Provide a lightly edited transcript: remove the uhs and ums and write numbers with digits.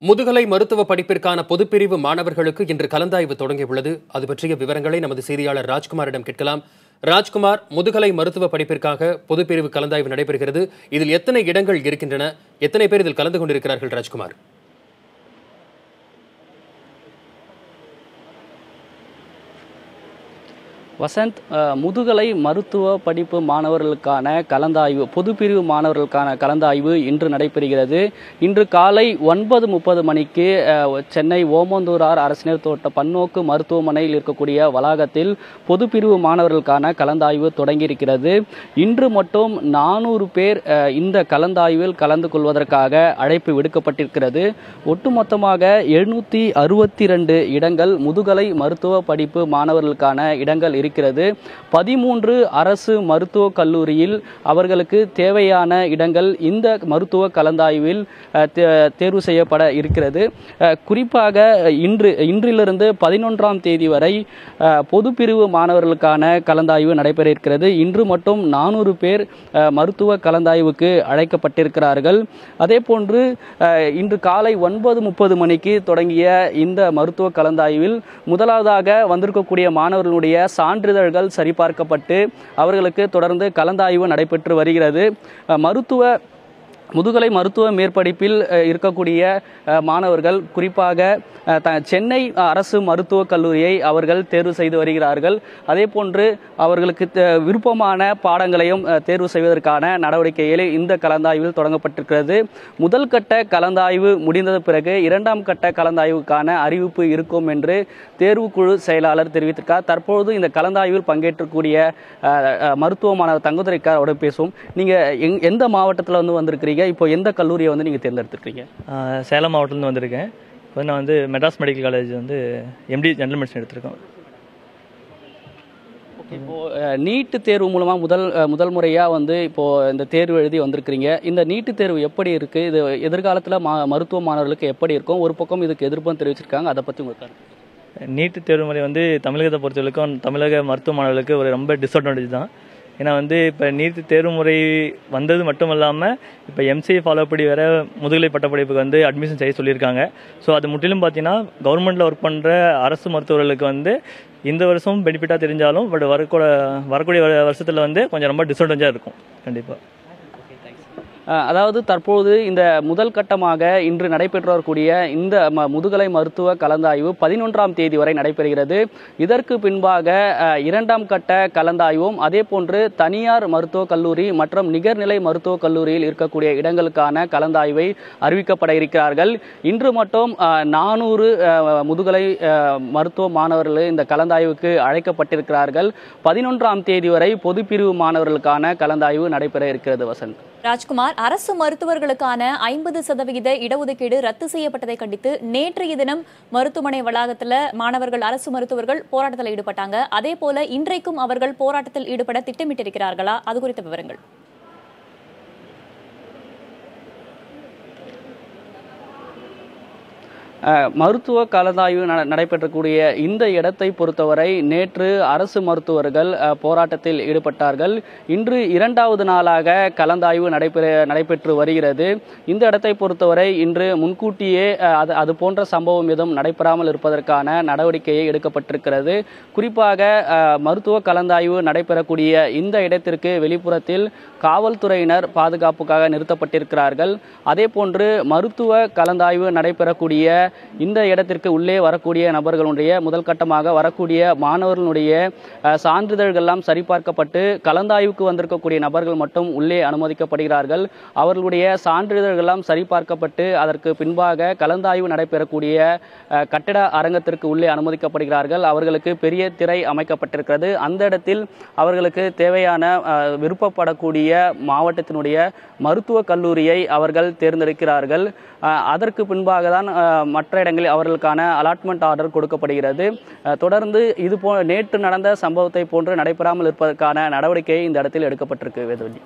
முதுகலை மருத்துவ படிப்பிற்கான பொதுப்பிரிவு மாணவர்களுக்கு இன்று கலந்தாய்வு தொடங்கியுள்ளது. அது பற்றிய விவரங்களை நமது செய்தியாளர் ராஜ்குமாரிடம் கேட்கலாம். ராஜ்குமார், முதுகலை மருத்துவ படிப்பிற்காக பொதுப்பிரிவு கலந்தாய்வு நடைபெறுகிறது. இதில் எத்தனை இடங்கள் இருக்கின்றன? எத்தனை பேர் இதில் கலந்து கொண்டிருக்கிறார்கள்? ராஜ்குமார். வசந்த், முதுகலை மருத்துவ படிப்பு மாணவர்களுக்கான கலந்தாய்வு, பொதுப்பிரிவு மாணவர்களுக்கான கலந்தாய்வு இன்று நடைபெறுகிறது. இன்று காலை 9:30 மணிக்கு சென்னை ஓமந்தூரார் அரசினர் தோட்ட பன்னோக்கு மருத்துவமனையில் இருக்கக்கூடிய வளாகத்தில் பொதுப்பிரிவு மாணவர்களுக்கான கலந்தாய்வு தொடங்கியிருக்கிறது. இன்று மட்டும் 400 பேர் இந்த கலந்தாய்வில் கலந்து கொள்வதற்காக அழைப்பு விடுக்கப்பட்டிருக்கிறது. ஒட்டுமொத்தமாக 762 இடங்கள் முதுகலை மருத்துவ படிப்பு மாணவர்களுக்கான இடங்கள் இருக்கிறது. 13 அரசு மருத்துவக் கல்லூரியில் அவர்களுக்கு தேவையான இடங்கள் இந்த மருத்துவ கலந்தாய்வில் தேர்வு செய்யப்பட இருக்கிறது. குறிப்பாக இன்றிலிருந்து 11ஆம் தேதி வரை பொதுப்பிரிவு மாணவர்களுக்கான கலந்தாய்வு நடைபெற இருக்கிறது. இன்று மட்டும் 400 பேர் மருத்துவ கலந்தாய்வுக்கு அழைக்கப்பட்டிருக்கிறார்கள். அதே போன்று இன்று காலை 9:30 மணிக்கு தொடங்கிய இந்த மருத்துவ கலந்தாய்வில் முதலாவதாக வந்திருக்கக்கூடிய மாணவர்களுடைய சான்றிதழ்கள் சரிபார்க்கப்பட்டு அவர்களுக்கு தொடர்ந்து கலந்தாய்வு நடைபெற்று வருகிறது. முதுகலை மருத்துவ மேற்படிப்பில் இருக்கக்கூடிய மாணவர்கள் குறிப்பாக சென்னை அரசு மருத்துவக் கல்லூரியை அவர்கள் தேர்வு செய்து வருகிறார்கள். அதே போன்று அவர்களுக்கு விருப்பமான பாடங்களையும் தேர்வு செய்வதற்கான நடவடிக்கைகளில் இந்த கலந்தாய்வில் தொடங்கப்பட்டிருக்கிறது. முதல் கட்ட கலந்தாய்வு முடிந்த பிறகு 2ஆம் கட்ட கலந்தாய்வுக்கான அறிவிப்பு இருக்கும் என்று தேர்வுக்குழு செயலாளர் தெரிவித்திருக்கார். தற்போது இந்த கலந்தாய்வில் பங்கேற்றக்கூடிய மருத்துவ மாணவர் தங்கதுரைக்கார் அவரோட பேசுவோம். நீங்கள் எந்த மாவட்டத்தில் வந்திருக்கிறீங்க? இப்போ எந்த கல்லூரியை நீங்கள் தேர்ந்தெடுத்திருக்கீங்க? சேலம் மாவட்டத்தில் வந்திருக்கேன். இப்போ நான் Madras medical college empty general medicine எடுத்திருக்கோம். இப்போது நீட்டு தேர்வு மூலமாக முதல் முறையாக இப்போது இந்த தேர்வு எழுதி வந்திருக்கிறீங்க. இந்த நீட்டு தேர்வு எப்படி இருக்குது? இது எதிர்காலத்தில் மருத்துவ மாணவர்களுக்கு எப்படி இருக்கும்? ஒரு பக்கம் இதுக்கு எதிர்ப்பும் தெரிவிச்சிருக்காங்க. அதை பற்றி உங்களுக்கு நீட்டு தேர்வு முறை தமிழகத்தை பொறுத்தவரைக்கும் தமிழக மருத்துவ மாணவர்களுக்கு ஒரு ரொம்ப டிஸ்அட்வான்டேஜ் தான். ஏன்னா இப்போ நீட்டு தேர்வு முறை வந்தது மட்டும் இல்லாமல் இப்போ எம்சிஏ ஃபாலோ படி வேறு முதுகலை பட்டப்படிப்புக்கு அட்மிஷன் செய்ய சொல்லியிருக்காங்க. ஸோ அது முற்றிலும் பார்த்தீங்கன்னா கவர்மெண்ட்டில் ஒர்க் பண்ணுற அரசு மருத்துவர்களுக்கு இந்த வருஷம் பெனிஃபிட்டாக தெரிஞ்சாலும் பட் வரக்கூடிய வருஷத்தில் கொஞ்சம் ரொம்ப டிஸ்அட்வான்டேஜாக இருக்கும் கண்டிப்பாக. அதாவது தற்போது இந்த முதல் கட்டமாக இன்று நடைபெற்று வரக்கூடிய இந்த முதுகலை மருத்துவ கலந்தாய்வு 11ஆம் தேதி வரை நடைபெறுகிறது. இதற்கு பின்பாக 2ஆம் கட்ட கலந்தாய்வும் அதே போன்று தனியார் மருத்துவக் கல்லூரி மற்றும் நிகர்நிலை மருத்துவக் கல்லூரியில் இருக்கக்கூடிய இடங்களுக்கான கலந்தாய்வை அறிவிக்கப்பட இருக்கிறார்கள். இன்று மட்டும் 400 முதுகலை மருத்துவ மாணவர்கள் இந்த கலந்தாய்வுக்கு அழைக்கப்பட்டிருக்கிறார்கள். 11ஆம் தேதி வரை பொதுப்பிரிவு மாணவர்களுக்கான கலந்தாய்வு நடைபெற இருக்கிறது. வசந்த். ராஜ்குமார், அரசு மருத்துவர்களுக்கான 50% இடஒதுக்கீடு ரத்து செய்யப்பட்டதை கண்டித்து நேற்றைய தினம் மருத்துவமனை வளாகத்தில் மாணவர்கள், அரசு மருத்துவர்கள் போராட்டத்தில் ஈடுபட்டாங்க. அதே போல இன்றைக்கும் அவர்கள் போராட்டத்தில் ஈடுபட திட்டமிட்டிருக்கிறார்களா? அது குறித்த விவரங்கள். மருத்துவ கலந்தாய்வு நடைபெற்றக்கூடிய இந்த இடத்தை பொறுத்தவரை நேற்று அரசு மருத்துவர்கள் போராட்டத்தில் ஈடுபட்டார்கள். இன்று 2வது நாளாக கலந்தாய்வு நடைபெற்று வருகிறது. இந்த இடத்தை பொறுத்தவரை இன்று முன்கூட்டியே அது போன்ற சம்பவம் எதுவும் நடைபெறாமல் இருப்பதற்கான நடவடிக்கையை எடுக்கப்பட்டிருக்கிறது. குறிப்பாக மருத்துவ கலந்தாய்வு நடைபெறக்கூடிய இந்த இடத்திற்கு வெளிப்புறத்தில் காவல்துறையினர் பாதுகாப்புக்காக நிறுத்தப்பட்டிருக்கிறார்கள். அதே போன்று மருத்துவ கலந்தாய்வு நடைபெறக்கூடிய இந்த இடத்திற்கு உள்ளே வரக்கூடிய நபர்களுடைய முதல் கட்டமாக வரக்கூடிய மாணவர்களுடைய சான்றிதழ்கள்லாம் சரிபார்க்கப்பட்டு கலந்தாய்வுக்கு வந்திருக்கக்கூடிய நபர்கள் மட்டும் உள்ளே அனுமதிக்கப்படுகிறார்கள். அவர்களுடைய சான்றிதழ்கள்லாம் சரிபார்க்கப்பட்டு அதற்கு பின்பாக கலந்தாய்வு நடைபெறக்கூடிய கட்டிட அரங்கத்திற்கு உள்ளே அனுமதிக்கப்படுகிறார்கள். அவர்களுக்கு பெரிய திரை அமைக்கப்பட்டிருக்கிறது. அந்த இடத்தில் அவர்களுக்கு தேவையான விருப்பப்படக்கூடிய மாவட்டத்தினுடைய மருத்துவக் கல்லூரியை அவர்கள் தேர்ந்தெடுக்கிறார்கள். அதற்கு பின்பாக தான் மற்ற இடங்களில் அவர்களுக்கான அலாட்மெண்ட் ஆர்டர் கொடுக்கப்படுகிறது. தொடர்ந்து நேற்று நடந்த சம்பவத்தை போன்று நடைபெறாமல் இருப்பதற்கான நடவடிக்கை இந்த இடத்தில் எடுக்கப்பட்டிருக்கு. வேதவல்லி.